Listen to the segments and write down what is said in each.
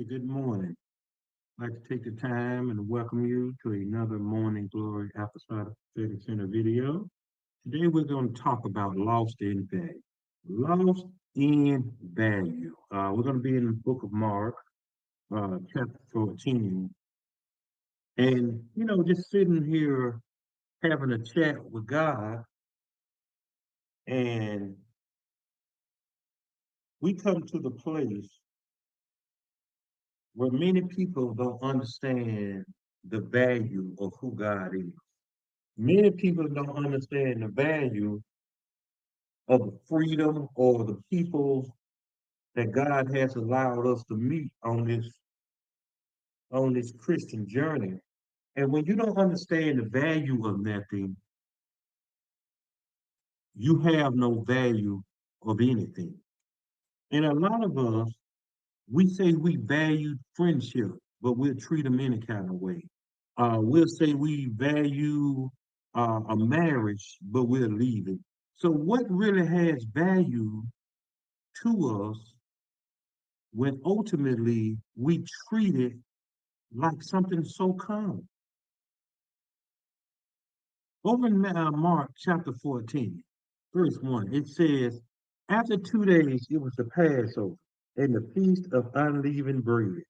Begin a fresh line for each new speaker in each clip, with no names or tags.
Good morning. I'd like to take the time and welcome you to another Morning Glory Apostolic Prophetic Center video. Today we're going to talk about lost in value. Lost in value. We're going to be in the book of Mark, chapter 14. And, just sitting here having a chat with God, and we come to the place where many people don't understand the value of who God is. Many people don't understand the value of the freedom or the people that God has allowed us to meet on this Christian journey. And when you don't understand the value of nothing, you have no value of anything. And a lot of us, we say we value friendship, but we'll treat them any kind of way. We'll say we value a marriage, but we'll leave it. So what really has value to us when ultimately we treat it like something so common? Over in Mark chapter 14, verse 1, it says, after 2 days it was the Passover and the feast of unleavened bread.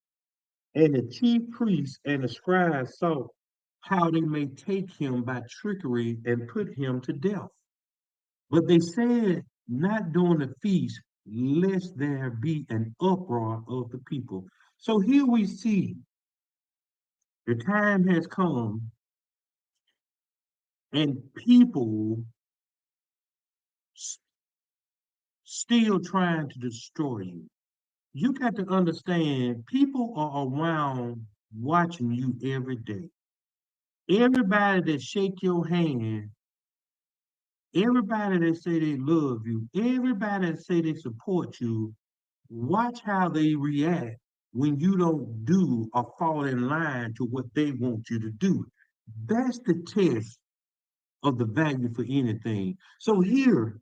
And the chief priests and the scribes sought how they may take him by trickery and put him to death. But they said, not during the feast, lest there be an uproar of the people. So here we see the time has come and people s- still trying to destroy you. You got to understand, people are around watching you every day. Everybody that shake your hand, everybody that say they love you, everybody that say they support you, watch how they react when you don't do or fall in line to what they want you to do. That's the test of the value for anything. So here,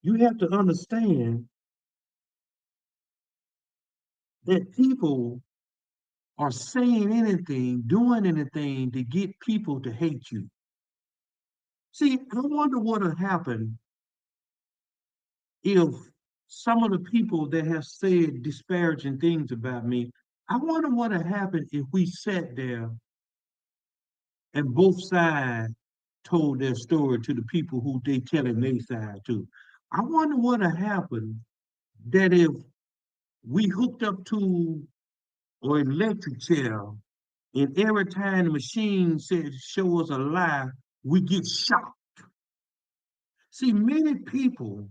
you have to understand that people are saying anything, doing anything to get people to hate you. See, I wonder what would happen if some of the people that have said disparaging things about me, I wonder what would happen if we sat there and both sides told their story to the people who they telling their side to. I wonder what would happen that if we hooked up to an electric chair, and every time the machine says show us a lie, we get shocked. See, many people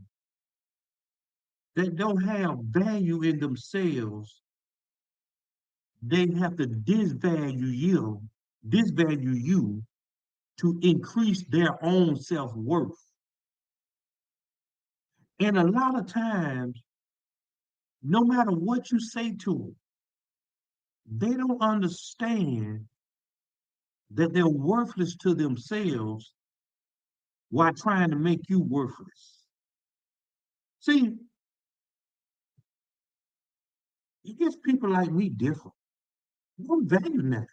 that don't have value in themselves, they have to disvalue you to increase their own self-worth. And a lot of times, no matter what you say to them, they don't understand that they're worthless to themselves while trying to make you worthless. See, it gets people like me different. I don't value nothing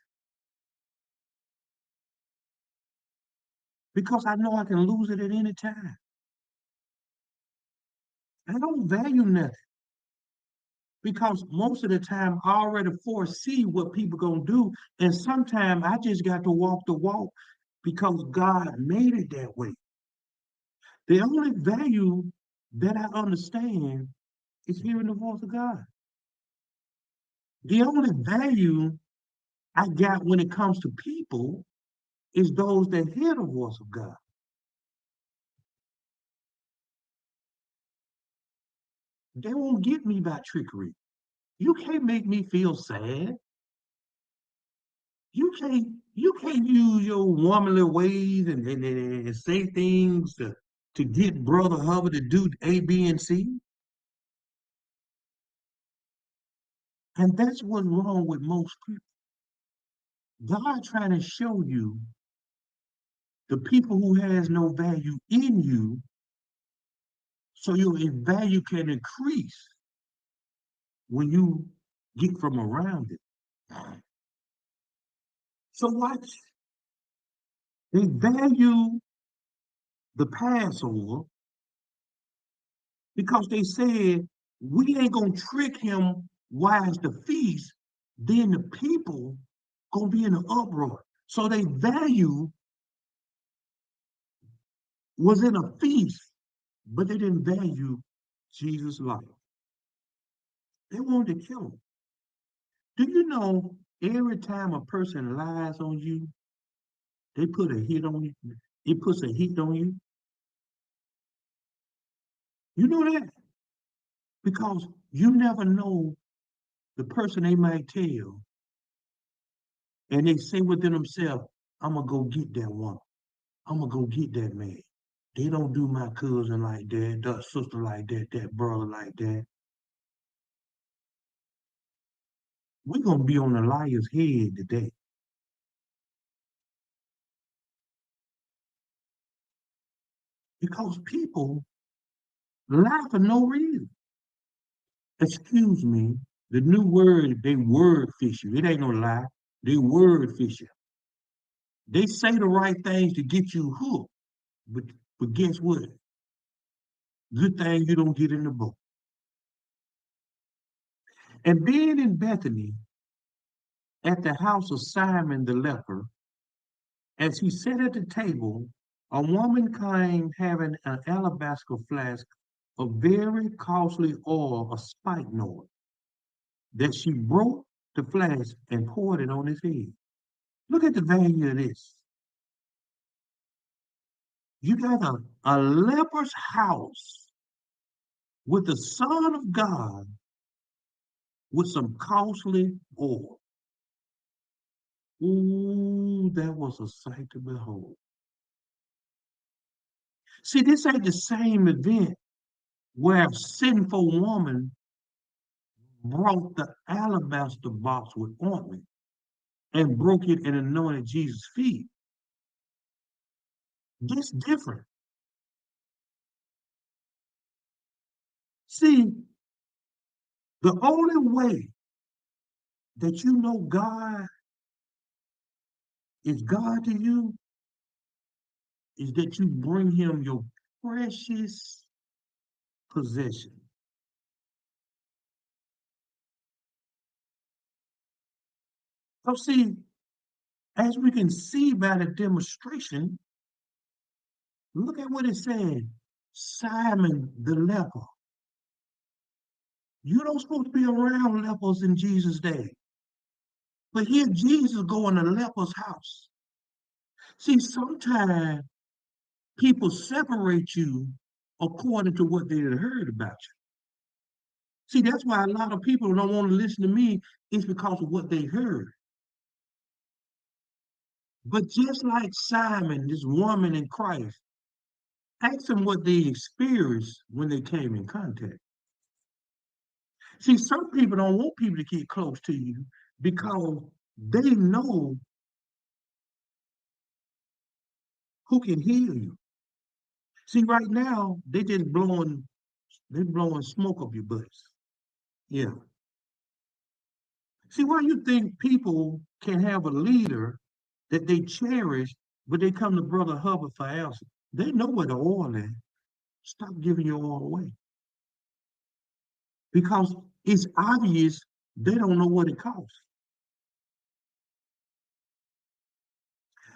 because I know I can lose it at any time. I don't value nothing because most of the time I already foresee what people gonna do, and sometimes I just got to walk the walk because God made it that way. The only value that I understand is hearing the voice of God. The only value I got when it comes to people is those that hear the voice of God. They won't get me by trickery. You can't make me feel sad. You can't use your womanly ways and say things to get Brother Hubbard to do A, B, and C. And that's what's wrong with most people. God trying to show you the people who has no value in you so your value can increase when you get from around it. So watch, they value the Passover because they said, we ain't gonna trick him while it's the feast, then the people gonna be in an uproar. So they value was in a feast, but they didn't value Jesus' life. They wanted to kill him. Do you know every time a person lies on you, they put a hit on you? It puts a hit on you. You know that because you never know the person they might tell, and they say within themselves, "I'm gonna go get that woman. I'm gonna go get that man. They don't do my cousin like that, that sister like that, that brother like that." We're gonna be on the liar's head today because people lie for no reason. Excuse me, the new word, they word fish you. It ain't no lie. They word fish you. They say the right things to get you hooked, but guess what? Good thing you don't get in the boat. And being in Bethany at the house of Simon the leper, as he sat at the table, a woman came having an alabaster flask of very costly oil of spikenard, that she broke the flask and poured it on his head. Look at the value of this. You got a leper's house with the Son of God with some costly oil. Ooh, that was a sight to behold. See, this ain't the same event where a sinful woman brought the alabaster box with ointment and broke it and anointed Jesus' feet. This different. See, the only way that you know God is God to you is that you bring him your precious possession. So see, as we can see by the demonstration, look at what it said. Simon the leper. You don't supposed to be around lepers in Jesus' day. But here Jesus go in a leper's house. See, sometimes people separate you according to what they had heard about you. See, that's why a lot of people don't want to listen to me. It's because of what they heard. But just like Simon, this woman in Christ, ask them what they experienced when they came in contact. See, some people don't want people to get close to you because they know who can heal you. See, right now, they blowing smoke up your butts. Yeah. See, why you think people can have a leader that they cherish, but they come to Brother Hubbard for answers? They know where the oil is. Stop giving your oil away. Because it's obvious they don't know what it costs.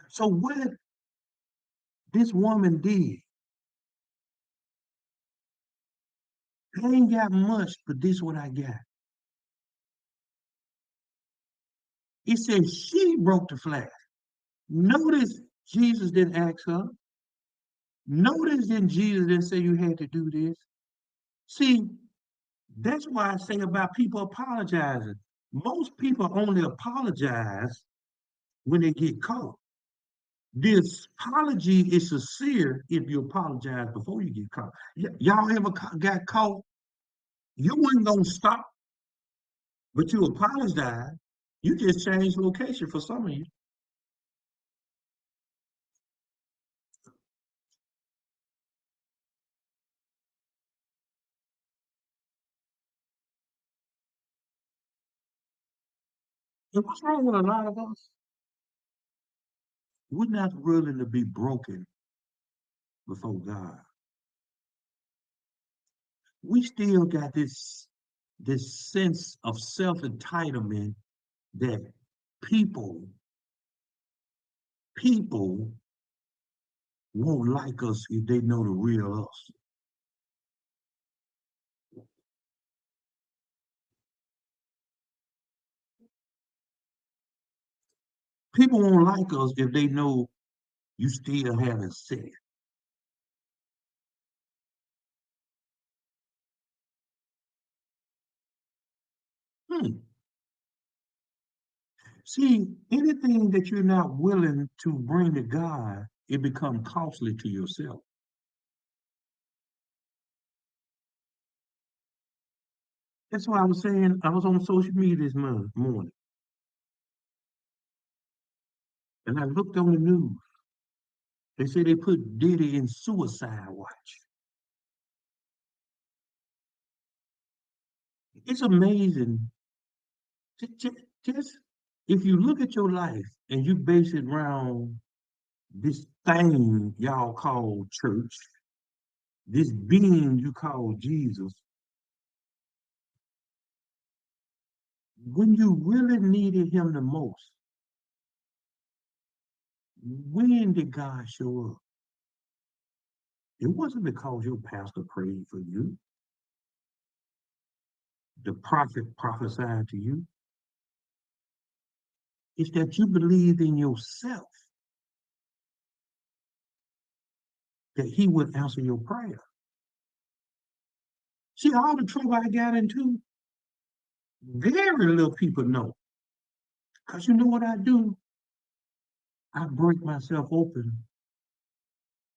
So what this woman did, I ain't got much, but this what I got. It says she broke the flask. Notice Jesus didn't ask her. Notice then Jesus didn't say you had to do this. See, that's why I say about people apologizing. Most people only apologize when they get caught. This apology is sincere if you apologize before you get caught. Y'all ever got caught? You wasn't gonna stop, but you apologize. You just changed location for some of you. And what's wrong with a lot of us? We're not willing to be broken before God. We still got this sense of self-entitlement that people people won't like us if they know the real us. People won't like us if they know you still having sex. Hmm. See, anything that you're not willing to bring to God, it becomes costly to yourself. That's why I was saying I was on social media this morning, and I looked on the news. They say they put Diddy in suicide watch. It's amazing. Just if you look at your life and you base it around this thing y'all call church, this being you call Jesus, when you really needed him the most, when did God show up? It wasn't because your pastor prayed for you, the prophet prophesied to you. It's that you believed in yourself that he would answer your prayer. See, all the trouble I got into, very little people know. Because you know what I do? I break myself open.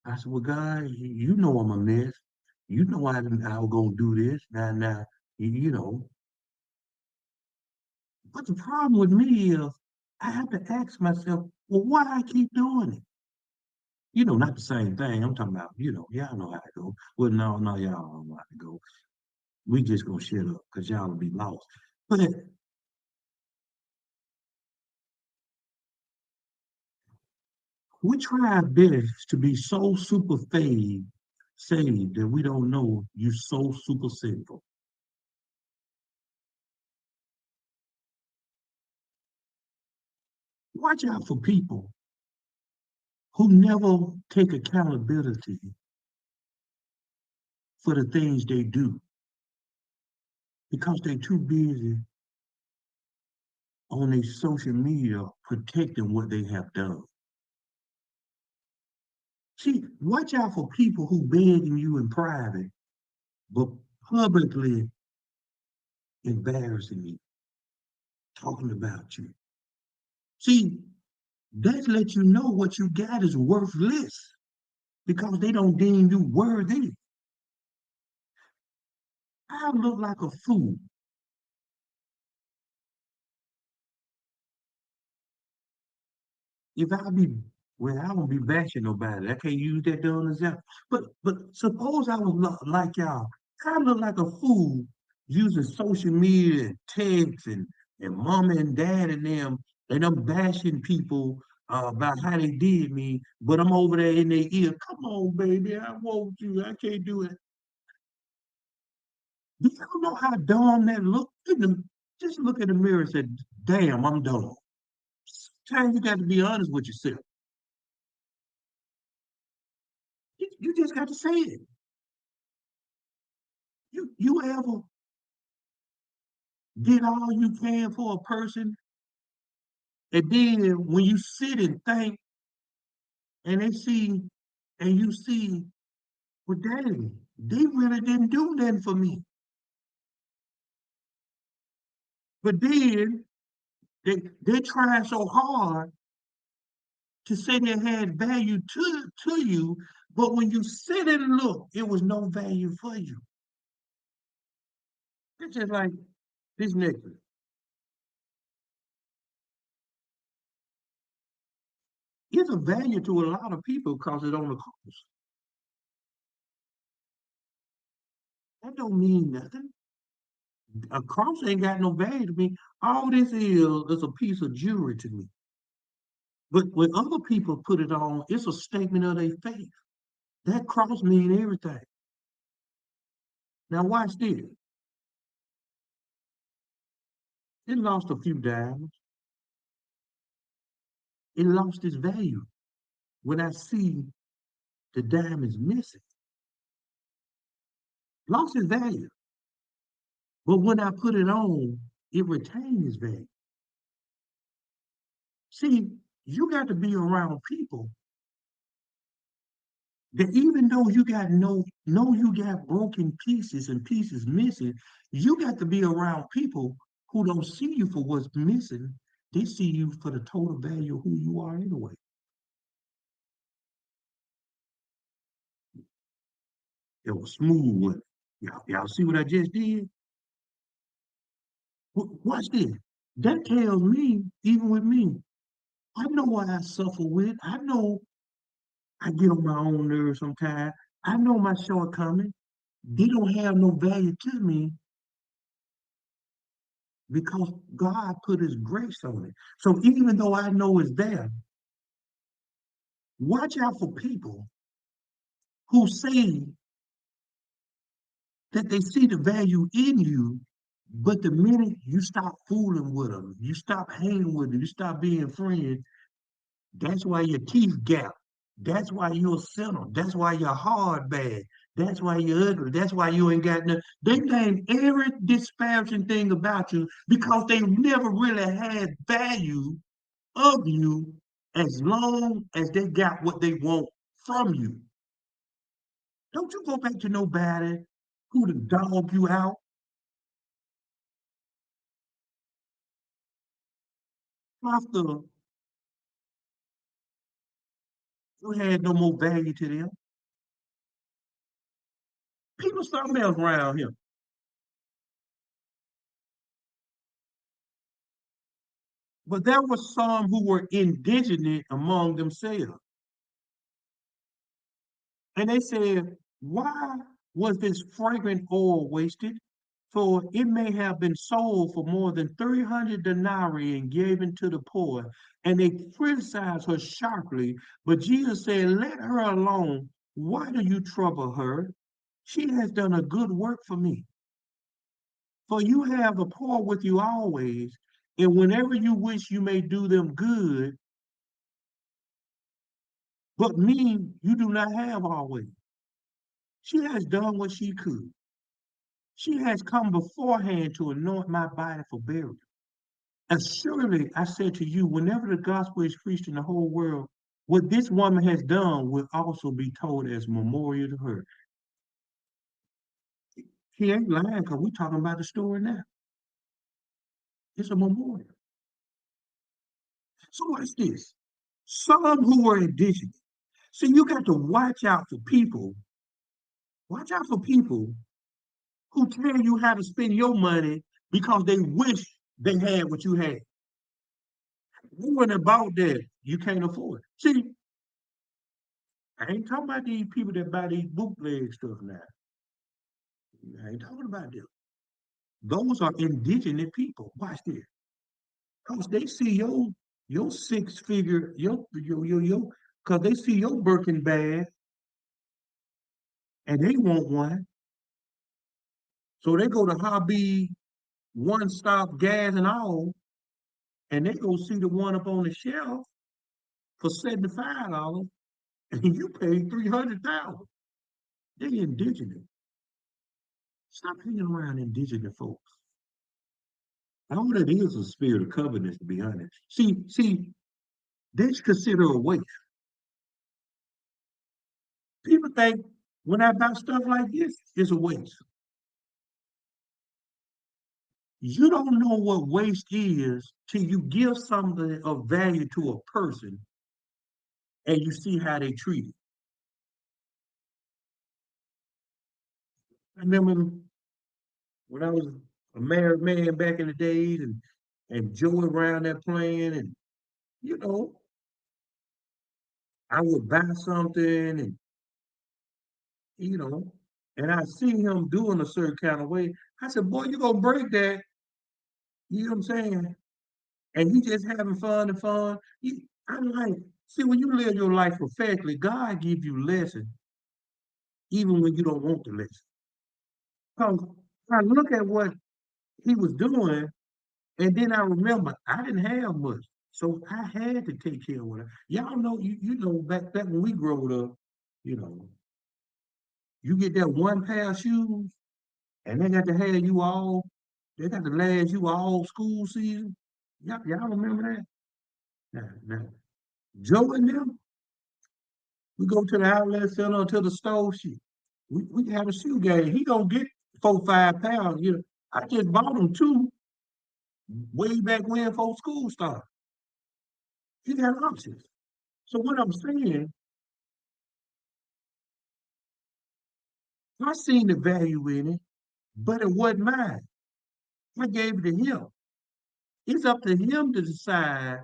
I said, well, God, you know I'm a mess. You know I was going to do this. Now, you know. But the problem with me is I have to ask myself, well, why I keep doing it? You know, not the same thing. I'm talking about, y'all know how to go. Well, no, y'all don't know how to go. We just gonna shut up because y'all will be lost. But we try our best to be so super saved that we don't know you so super sinful. Watch out for people who never take accountability for the things they do because they're too busy on their social media protecting what they have done. See, watch out for people who begging you in private, but publicly embarrassing you, talking about you. See, that lets you know what you got is worthless because they don't deem you worthy. I look like a fool if I be well, I won't be bashing nobody. I can't use that dumb example. But suppose I was like y'all. I look like a fool using social media and text and mama and dad and them, and I'm bashing people about how they did me, but I'm over there in their ear. Come on, baby, I want you. I can't do it. Do you know how dumb that look? Just look in the mirror and say, damn, I'm dumb. Sometimes you got to be honest with yourself. You just got to say it. You ever did all you can for a person, and then when you sit and think, and they see, and you see, well, dang, they really didn't do nothing for me. But then they tried so hard to say they had value to you, but when you sit and look, it was no value for you. It's just like this necklace. It's a value to a lot of people because it on the cost. That don't mean nothing. A cross ain't got no value to me. All this is a piece of jewelry to me. But when other people put it on, it's a statement of their faith. That cross mean everything. Now watch this. It lost a few diamonds. It lost its value when I see the diamonds missing. Lost its value. But when I put it on, it retains its value. See, you got to be around people that even though you got you got broken pieces and pieces missing, you got to be around people who don't see you for what's missing. They see you for the total value of who you are anyway. It was smooth one. Y'all see what I just did? Watch this. That tells me, even with me, I know what I suffer with. I know I get on my own nerves sometimes. I know my shortcomings. They don't have no value to me because God put his grace on it. So even though I know it's there, watch out for people who say that they see the value in you, but the minute you stop fooling with them, you stop hanging with them, you stop being friends, that's why your teeth gap. That's why you're a sinner. That's why you're hard bad. That's why you're ugly. That's why you ain't got nothing. They name every disparaging thing about you because they never really had value of you as long as they got what they want from you. Don't you go back to nobody who to dog you out after you had no more value to them. People something else around here. But there were some who were indignant among themselves. And they said, why was this fragrant oil wasted? For it may have been sold for more than 300 denarii and given to the poor. And they criticized her sharply. But Jesus said, let her alone. Why do you trouble her? She has done a good work for me. For you have the poor with you always, and whenever you wish you may do them good, but me you do not have always. She has done what she could. She has come beforehand to anoint my body for burial. And surely I say to you, whenever the gospel is preached in the whole world, what this woman has done will also be told as memorial to her. He ain't lying because we're talking about the story now. It's a memorial. So what's this? Some who were indigenous. So you got to watch out for people who tell you how to spend your money because they wish they had what you had. You went about that. You can't afford it. See, I ain't talking about these people that buy these bootleg stuff now. I ain't talking about them. Those are indigenous people. Watch this. Because they see your six figure, because they see your Birkin bag and they want one. So they go to Hobby, One Stop Gas and all, and they go see the one up on the shelf for $75 and you pay 300,000. They indigenous. Stop hanging around indigenous folks. All that is a spirit of covetousness, to be honest. See, that's considered a waste. People think when I buy stuff like this, it's a waste. You don't know what waste is till you give something of value to a person and you see how they treat it. I remember when I was a married man back in the days and Joe around there playing and you know, I would buy something and you know, and I see him doing a certain kind of way. I said, boy, you gonna break that. You know what I'm saying? And he just having fun and fun. I'm like, see, when you live your life perfectly, God give you lessons even when you don't want to listen. Because I look at what he was doing, and then I remember I didn't have much. So I had to take care of it. Y'all know, you know, back when we growed up, you know, you get that one pair of shoes, and they got to have you all, they got to last you all school season. Y'all remember that? Now, Joe and them, we go to the outlet center or to the store. We have a shoe game. He gonna get 4, 5 pounds. You know, I just bought him two way back when before school started. He got options. So what I'm saying, I seen the value in it, but it wasn't mine. I gave it to him. It's up to him to decide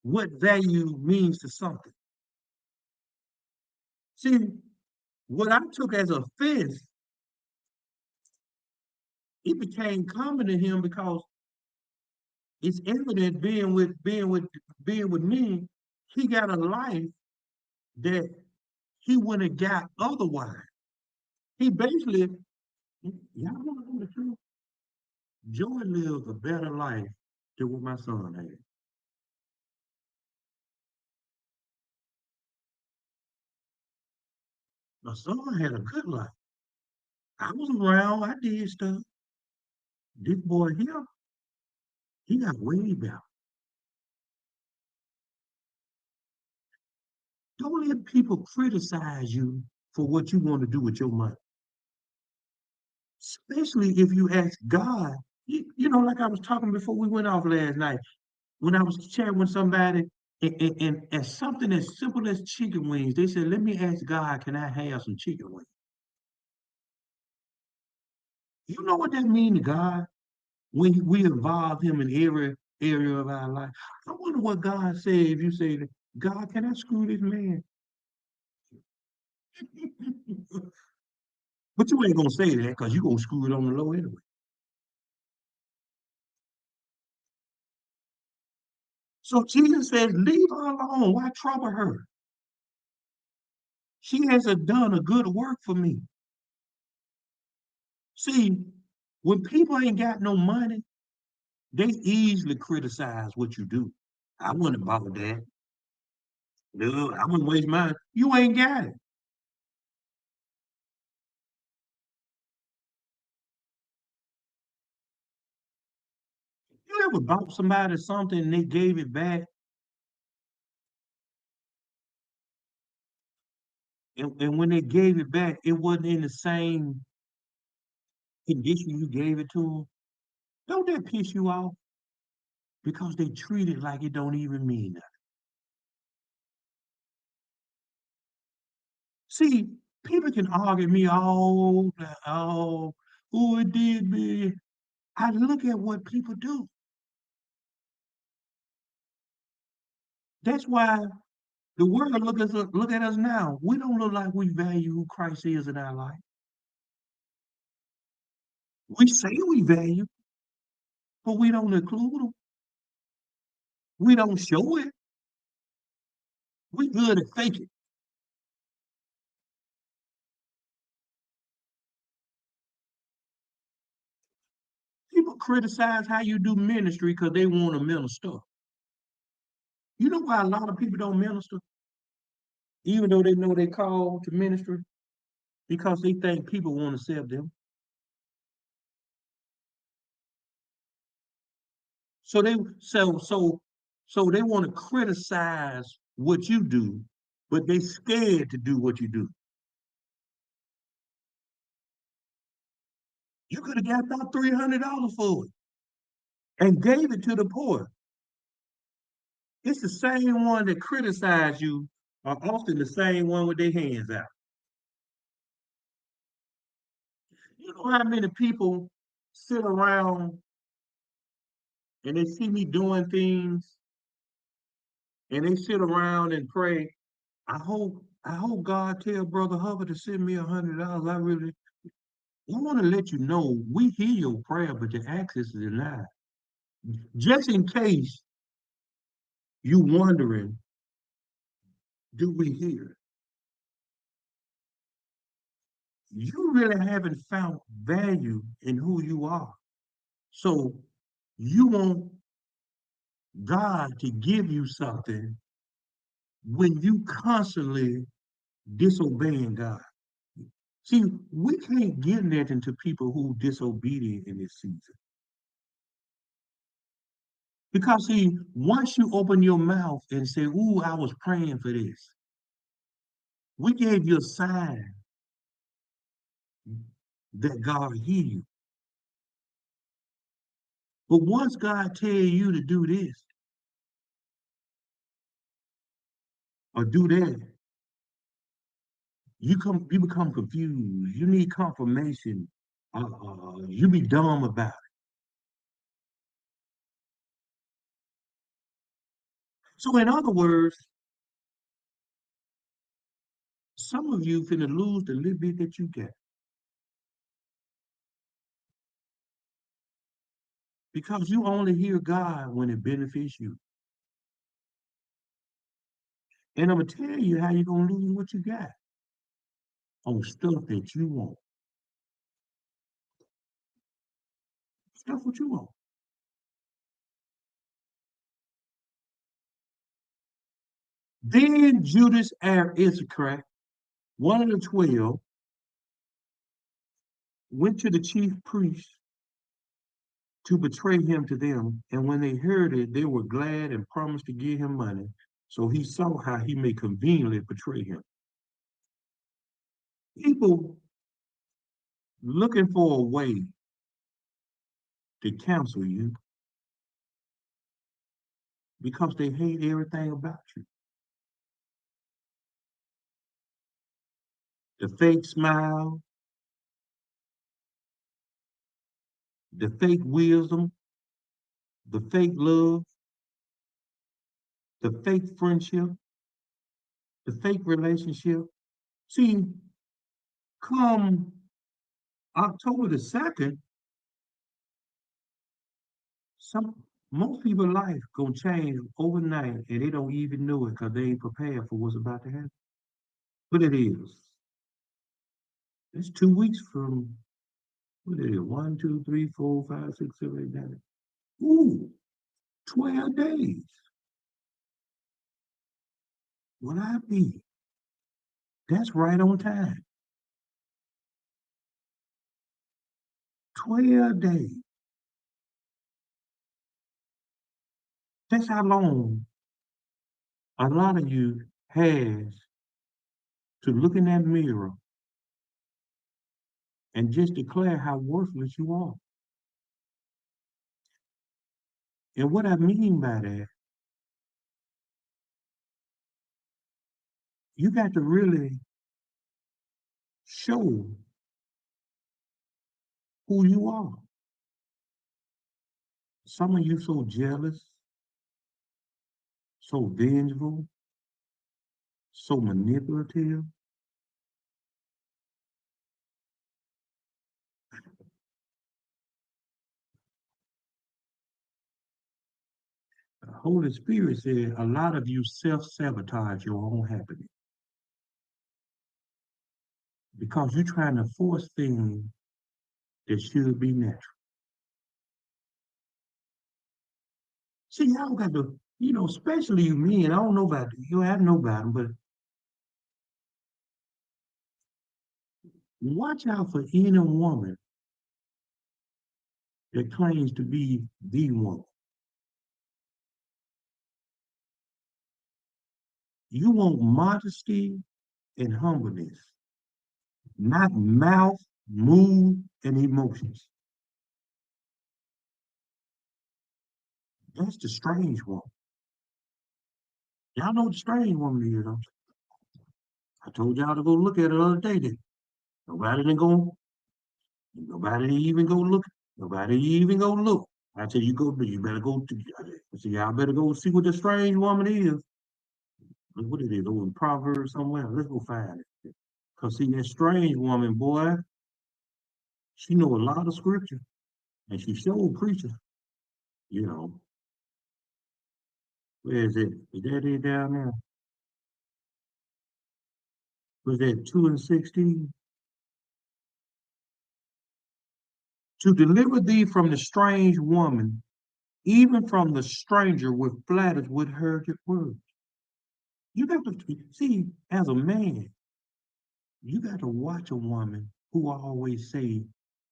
what value means to something. See, what I took as offense, it became common to him because it's evident being with me, he got a life that he wouldn't have got otherwise. He basically, y'all want to know the truth? Joy lives a better life than what my son had. My son had a good life. I was around, I did stuff. This boy here, he got way better. Don't let people criticize you for what you want to do with your money. Especially if you ask God. You know, like I was talking before we went off last night, when I was chatting with somebody, and something as simple as chicken wings, they said, let me ask God, can I have some chicken wings? You know what that means to God when we involve him in every area of our life? I wonder what God said if you say, God, can I screw this man? But you ain't gonna say that because you're gonna screw it on the low anyway. So Jesus says, leave her alone. Why trouble her? She hasn't done a good work for me. See, when people ain't got no money, they easily criticize what you do. I wouldn't have bought that. No, I wouldn't waste mine. You ain't got it. You ever bought somebody something and they gave it back, and when they gave it back, it wasn't in the same condition you gave it to them? Don't that piss you off? Because they treat it like it don't even mean nothing. See, people can argue me all, who it did me. I look at what people do. That's why the world look at us now. We don't look like we value who Christ is in our life. We say we value, but we don't include them. We don't show it. We good at faking. People criticize how you do ministry because they want to minister. You know why a lot of people don't minister, even though they know they call to ministry? Because they think people want to serve them. So they so so so they want to criticize what you do, but they scared to do what you do. You could have got about $300 for it and gave it to the poor. It's the same one that criticize you are often the same one with their hands out. You know how many people sit around and they see me doing things and they sit around and pray. I hope God tell Brother Hubbard to send me $100. I really I want to let you know we hear your prayer, but the access is denied. Just in case you wondering, do we hear? You really haven't found value in who you are. So you want God to give you something when you constantly disobeying God. See, we can't give nothing to people who disobedient in this season. Because see, once you open your mouth and say, ooh, I was praying for this, we gave you a sign that God hear you. But once God tell you to do this or do that, you become confused. You need confirmation. You be dumb about it. So in other words, some of you finna lose the little bit that you get because you only hear God when it benefits you. And I'm gonna tell you how you're gonna lose what you got on stuff that you want. Stuff what you want. Then Judas Iscariot, one of the 12, went to the chief priests to betray him to them. And when they heard it, they were glad and promised to give him money. So he saw how he may conveniently betray him. People looking for a way to cancel you because they hate everything about you. The fake smile, the fake wisdom, the fake love, the fake friendship, the fake relationship. See, come October the 2nd, some most people's life gonna change overnight and they don't even know it because they ain't prepared for what's about to happen. But it is. It's 2 weeks from what it is? 1, 2, 3, 4, 5, 6, 7, 8, 9. Ooh, 12 days. Will I be? That's right on time. 12 days. That's how long a lot of you has to look in that mirror and just declare how worthless you are. And what I mean by that, you got to really show who you are. Some of you so jealous, so vengeful, so manipulative. The Holy Spirit said a lot of you self-sabotage your own happiness because you're trying to force things that should be natural. See, y'all got to, especially you men, I don't know about you, I know about them, but watch out for any woman that claims to be the woman. You want modesty and humbleness, not mouth, mood, and emotions. That's the strange woman. Y'all know what the strange woman is, don't you? I told y'all to go look at it the other day. Then nobody didn't go. Nobody didn't even go look. Nobody even go look. I tell you, go. You better go. See, y'all better go see what the strange woman is. Look what it is. Over in Proverbs somewhere. Let's go find it. Cause see that strange woman, boy. She know a lot of scripture, and she showed preachers, you know. Where is it? Is that it down there? Was that 2:16? To deliver thee from the strange woman, even from the stranger with flatters with her words. You got to see, as a man, you got to watch a woman who always say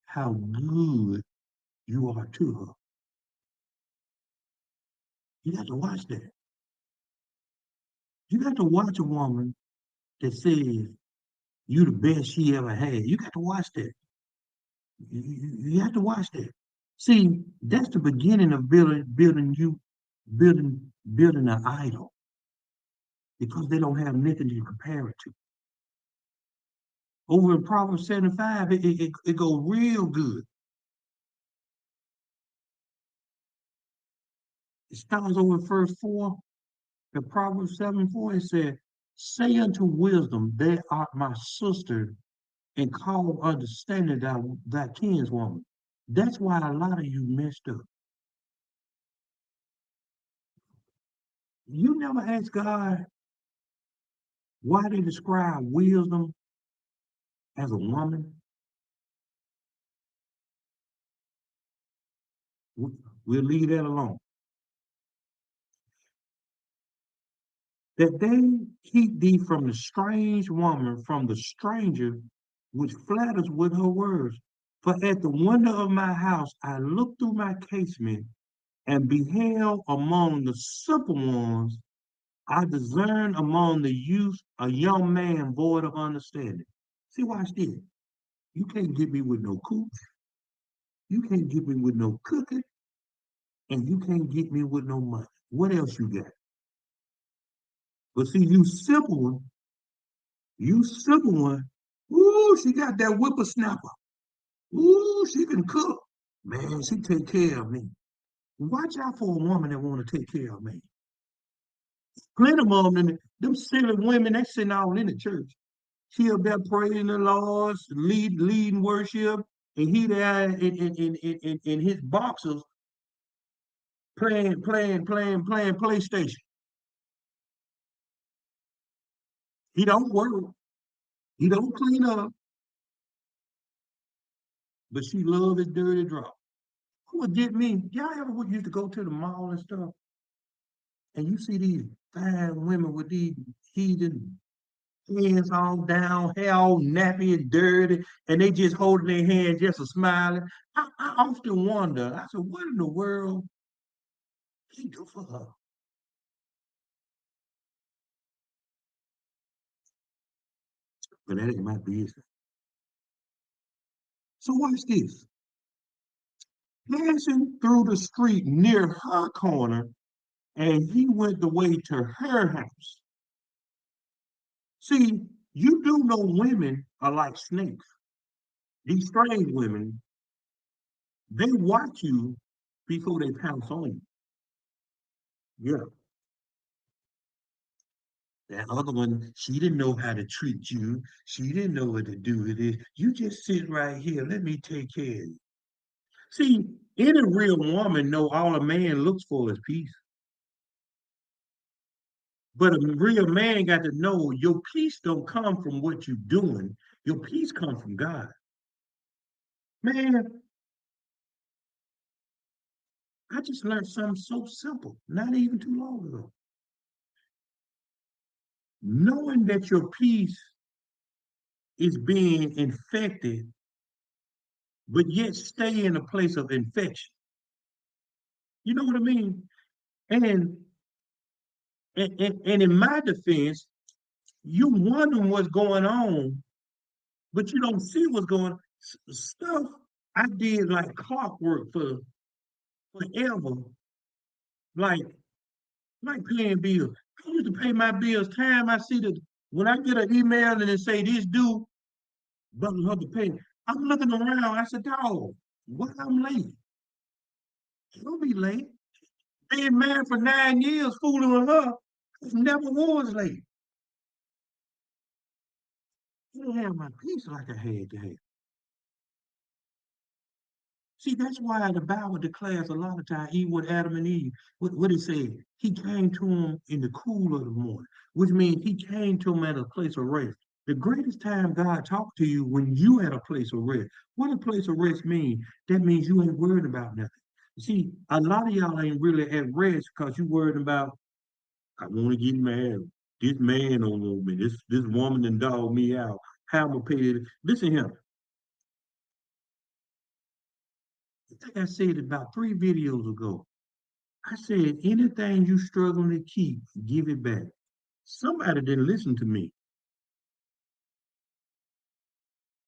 how good you are to her. You got to watch that. You got to watch a woman that says you the best she ever had. You got to watch that. You have to watch that. See, that's the beginning of building an idol because they don't have nothing to compare it to. Over in Proverbs 75, it go real good. It starts over in verse 4. The Proverbs 7:4, it said, say unto wisdom, they are my sister, and call understanding thy kinswoman. That's why a lot of you messed up. You never ask God why they describe wisdom as a woman. We'll leave that alone. That they keep thee from the strange woman, from the stranger, which flatters with her words. For at the window of my house I looked through my casement and beheld among the simple ones, I discerned among the youth a young man void of understanding. See, watch this. You can't get me with no cooch. You can't get me with no cooking. And you can't get me with no money. What else you got? But see, you simple one, ooh, she got that whippersnapper. Ooh, she can cook. Man, she take care of me. Watch out for a woman that want to take care of me. Plenty of them silly women, they sitting all in the church. She up there praising the Lord, leading worship, and he there in his boxers playing PlayStation. He don't work, he don't clean up, but she love his dirty draw. Who would get me? Y'all ever used to go to the mall and stuff, and you see these fine women with these heathen hands all down, hair all nappy and dirty, and they just holding their hands just a smiling. I often wonder, I said, what in the world he do for her? But that ain't my business. So watch this. Passing through the street near her corner, and he went the way to her house. See, you do know women are like snakes. These strange women, they watch you before they pounce on you. Yeah. That other one, she didn't know how to treat you. She didn't know what to do with it. You just sit right here. Let me take care of you. See, any real woman know all a man looks for is peace. But a real man got to know your peace don't come from what you're doing. Your peace comes from God. Man, I just learned something so simple, not even too long ago. Knowing that your peace is being infected, but yet stay in a place of infection. You know what I mean? And and in my defense, you wondering what's going on, but you don't see what's going on. Stuff I did like clockwork for forever, like like paying bills. I used to pay my bills time. I see that when I get an email and it say this due, but have to pay. I'm looking around. I said, dog, why I'm late? Don't be late. Being married for 9 years, fooling with her, I never was late. I didn't have my peace like I had to have. See, that's why the Bible declares a lot of times, even with Adam and Eve, what it say? He came to them in the cool of the morning, which means he came to them at a place of rest. The greatest time God talked to you when you at a place of rest. What a place of rest mean? That means you ain't worried about nothing. See, a lot of y'all ain't really at rest because you worried about, I want to get married. This man don't want me. This woman done dog me out. How am I pay it? Listen here. I think I said it about 3 videos ago. I said, anything you struggling to keep, give it back. Somebody didn't listen to me.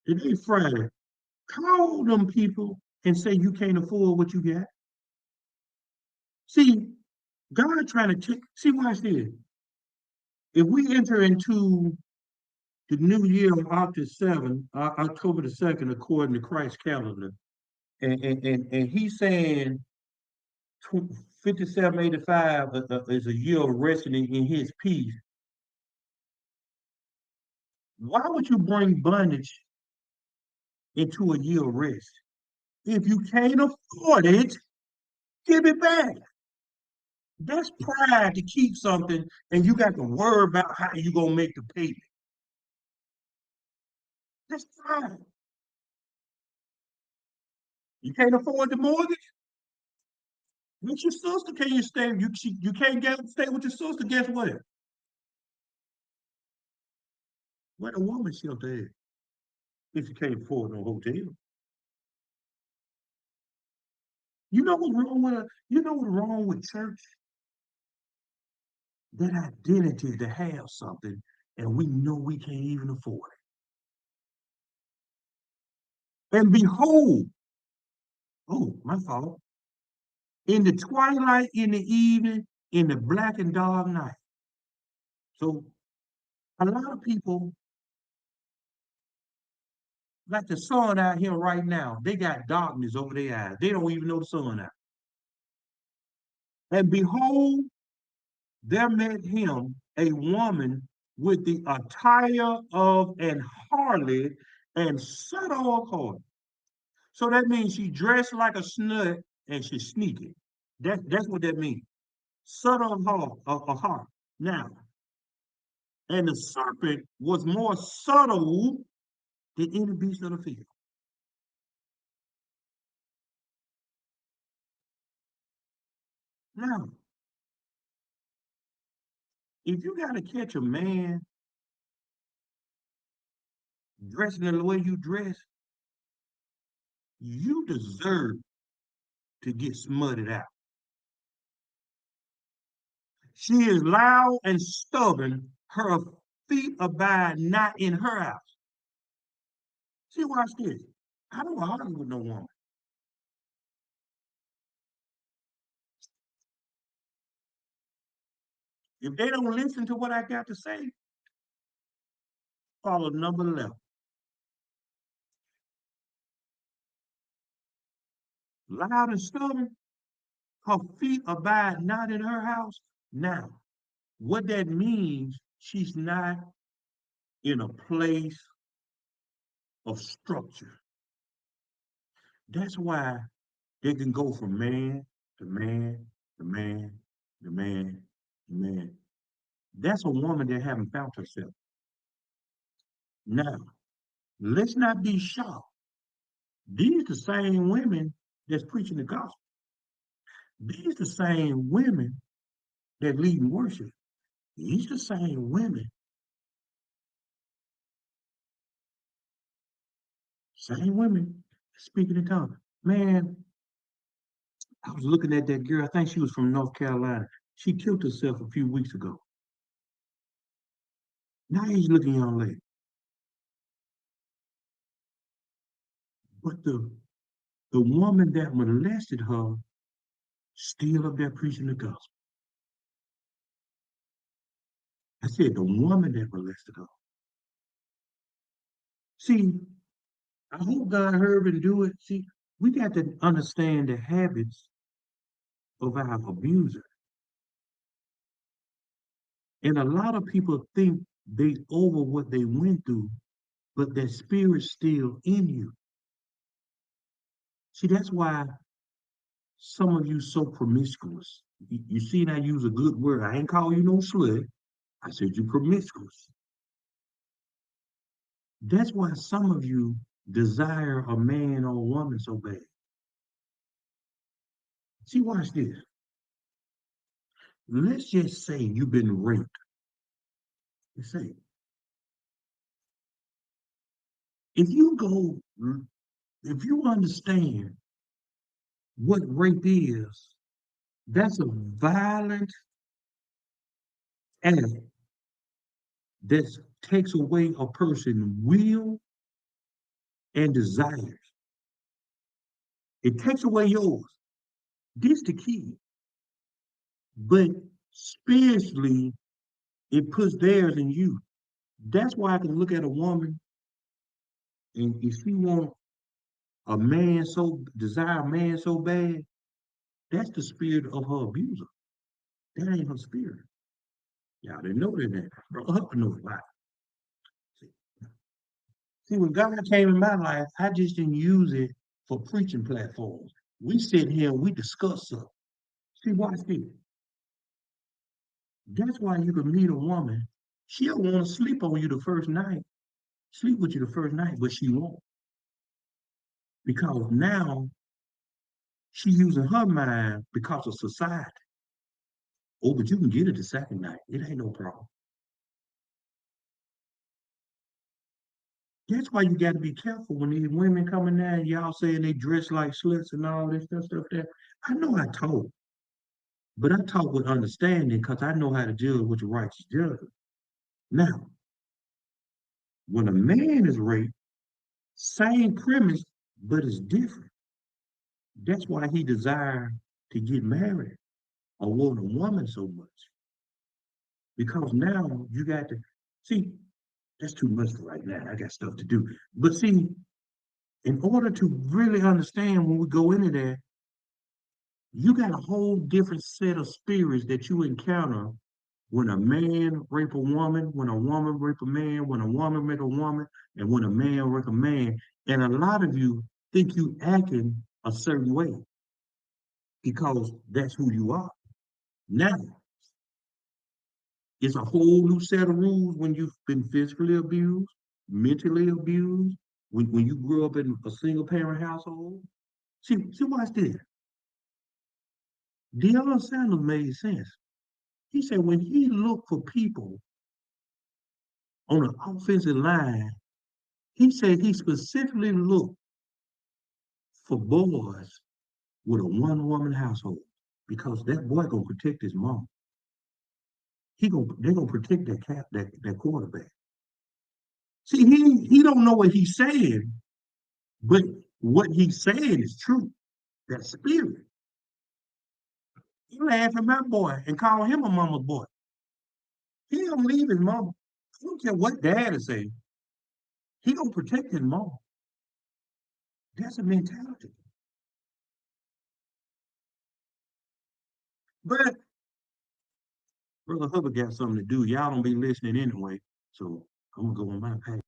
Today, Friday, call them people and say you can't afford what you got. See, God trying to take, see, watch this. If we enter into the new year of October the 2nd, according to Christ's calendar, and he's saying 5785 is a year of resting in his peace, why would you bring bondage into a year of rest? If you can't afford it, give it back. That's pride to keep something and you got to worry about how you gonna make the payment. That's pride. You can't afford the mortgage? With your sister, can you stay? You can't stay with your sister. Guess what? Where the woman shelter is if you can't afford no hotel. You know what's wrong with you know what's wrong with church? That identity to have something and we know we can't even afford it. And behold, oh, my fault. In the twilight, in the evening, in the black and dark night. So a lot of people, like the sun out here right now, they got darkness over their eyes. They don't even know the sun out. And behold, there met him a woman with the attire of an harlot and subtle of heart. So that means she dressed like a slut and she's sneaking. That's what that means. Subtle of heart, a heart. Now, and the serpent was more subtle than any beast of the field. Now, if you got to catch a man dressing the way you dress, you deserve to get smutted out. She is loud and stubborn. Her feet abide not in her house. See, watch this. I don't argue with no woman. If they don't listen to what I got to say, follow number 11. Loud and stubborn, her feet abide not in her house. Now, what that means, she's not in a place of structure. That's why they can go from man to man to man to man to man. That's a woman that haven't found herself. Now, let's not be shocked. These the same women that's preaching the gospel. These the same women that lead in worship. These the same women, same women speaking in tongues. Man, I was looking at that girl. I think she was from North Carolina. She killed herself a few weeks ago. Nice looking young lady. But the woman that molested her still up there preaching the gospel. I said the woman that molested her. See, I hope God heard and do it. See, we got to understand the habits of our abuser. And a lot of people think they over what they went through, but that spirit's still in you. See, that's why some of you so promiscuous. You see, I use a good word. I ain't call you no slut. I said you promiscuous. That's why some of you desire a man or a woman so bad. See, watch this. Let's just say you've been raped. Let's say if you go, if you understand what rape is, that's a violent act that takes away a person's will and desires. It takes away yours. This the key. But spiritually, it puts theirs in you. That's why I can look at a woman and if she want a man so desire a man so bad, that's the spirit of her abuser. That ain't her spirit. Y'all didn't know that. Brother Hubbard knows why. See, see, when God came in my life, I just didn't use it for preaching platforms. We sit here and we discuss stuff. See, watch this. That's why you can meet a woman. She'll want to sleep on you the first night, sleep with you the first night, but she won't. Because now she using her mind because of society. Oh, but you can get it the second night. It ain't no problem. That's why you got to be careful when these women coming down, y'all saying they dress like sluts and all this stuff there. I know I talk, but I talk with understanding because I know how to deal with the righteous judge. Now, when a man is raped, same premise, but it's different. That's why he desired to get married or want a woman so much. Because now you got to see, that's too much for right now. I got stuff to do. But see, in order to really understand when we go into that, you got a whole different set of spirits that you encounter when a man rape a woman, when a woman rape a man, when a woman rape a woman, and when a man rape a man. And a lot of you think you acting a certain way because that's who you are. Now, it's a whole new set of rules when you've been physically abused, mentally abused, when you grew up in a single parent household. See, watch this. Deion Sanders made sense. He said when he looked for people on an offensive line, he said he specifically looked for boys with a one-woman household because that boy gonna protect his mom. They're gonna protect that quarterback. See, he don't know what he's saying, but what he's saying is true. That spirit. He laugh at my boy and call him a mama's boy. He don't leave his mama. I don't care what dad is saying. He gonna protect his mom. That's a mentality. But Brother Hubbard got something to do. Y'all don't be listening anyway. So I'm gonna go on my path.